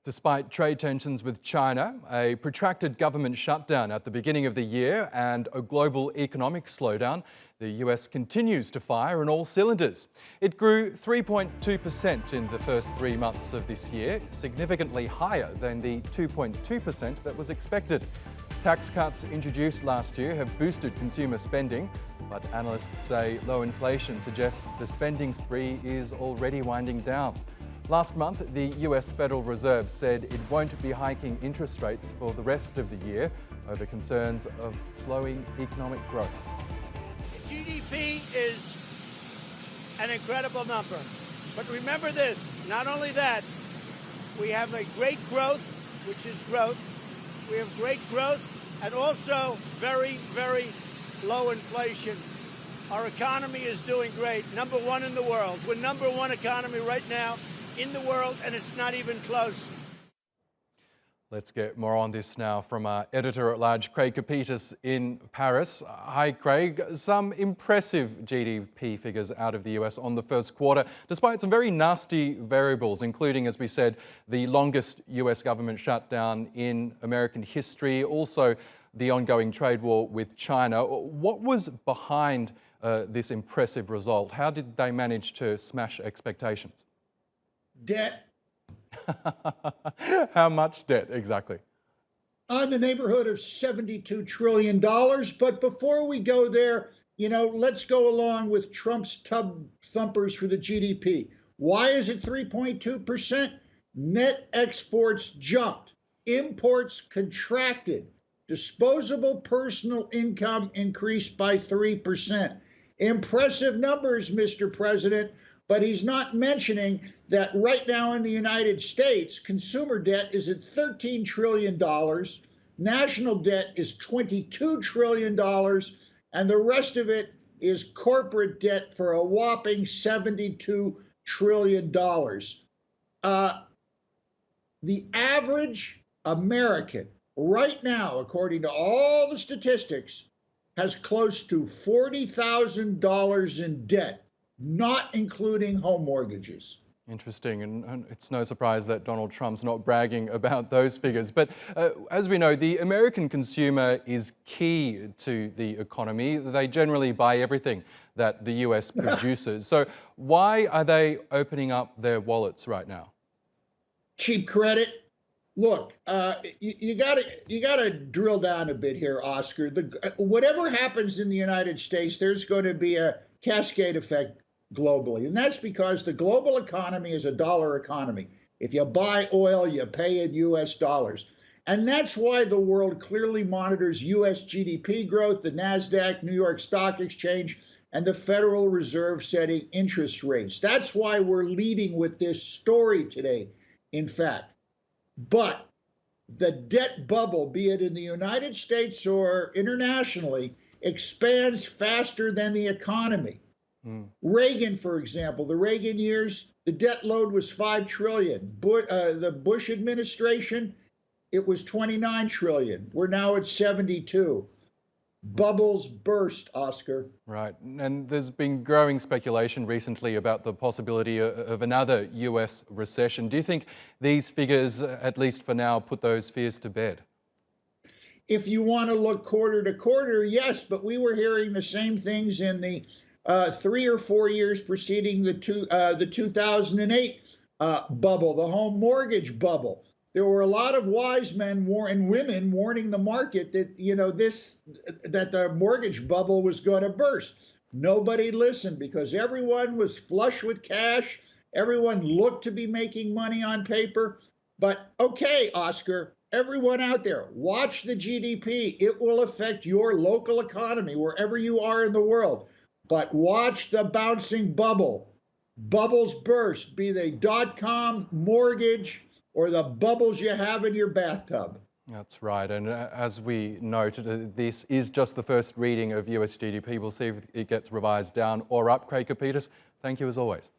Despite trade tensions with China, a protracted government shutdown at the beginning of the year and a global economic slowdown, the US continues to fire on all cylinders. It grew 3.2% in the first 3 months of this year, significantly higher than the 2.2% that was expected. Tax cuts introduced last year have boosted consumer spending, but analysts say low inflation suggests the spending spree is already winding down. Last month, the US Federal Reserve said it won't be hiking interest rates for the rest of the year over concerns of slowing economic growth. GDP is an incredible number. But remember this, not only that, we have a great growth, which is growth. We have great growth and also very, very low inflation. Our economy is doing great, number one in the world. We're number one economy right now in the world, and it's not even close. Let's get more on this now from our editor-at-large Craig Copetas in Paris. Hi, Craig. Some impressive GDP figures out of the US on the first quarter, despite some very nasty variables, including, as we said, the longest US government shutdown in American history, also the ongoing trade war with China. What was behind this impressive result? How did they manage to smash expectations? Debt. How much debt, exactly? In the neighborhood of $72 trillion. But before we go there, let's go along with Trump's tub thumpers for the GDP. Why is it 3.2%? Net exports jumped. Imports contracted. Disposable personal income increased by 3%. Impressive numbers, Mr. President. But he's not mentioning that right now in the United States, consumer debt is at $13 trillion, national debt is $22 trillion, and the rest of it is corporate debt for a whopping $72 trillion. The average American right now, according to all the statistics, has close to $40,000 in debt, not including home mortgages. Interesting, and it's no surprise that Donald Trump's not bragging about those figures. But as we know, the American consumer is key to the economy. They generally buy everything that the US produces. So why are they opening up their wallets right now? Cheap credit. Look, you gotta drill down a bit here, Oscar. Whatever happens in the United States, there's going to be a cascade effect globally. And that's because the global economy is a dollar economy. If you buy oil, you pay in US dollars. And that's why the world clearly monitors US GDP growth, the NASDAQ, New York Stock Exchange, and the Federal Reserve setting interest rates. That's why we're leading with this story today, in fact. But the debt bubble, be it in the United States or internationally, expands faster than the economy. Reagan, for example, the Reagan years, the debt load was $5 trillion. The Bush administration, it was $29 trillion. We're now at 72. Bubbles burst, Oscar. Right, and there's been growing speculation recently about the possibility of another US recession. Do you think these figures, at least for now, put those fears to bed? If you want to look quarter to quarter, yes, but we were hearing the same things in the 3 or 4 years preceding the 2008 bubble, the home mortgage bubble. There were a lot of wise men and women warning the market that that the mortgage bubble was going to burst. Nobody listened because everyone was flush with cash. Everyone looked to be making money on paper. But okay, Oscar, everyone out there, watch the GDP. It will affect your local economy wherever you are in the world. But watch the bouncing bubble. Bubbles burst, be they .com, mortgage, or the bubbles you have in your bathtub. That's right, and as we noted, this is just the first reading of US GDP. We'll see if it gets revised down or up. Craig Copetas, thank you as always.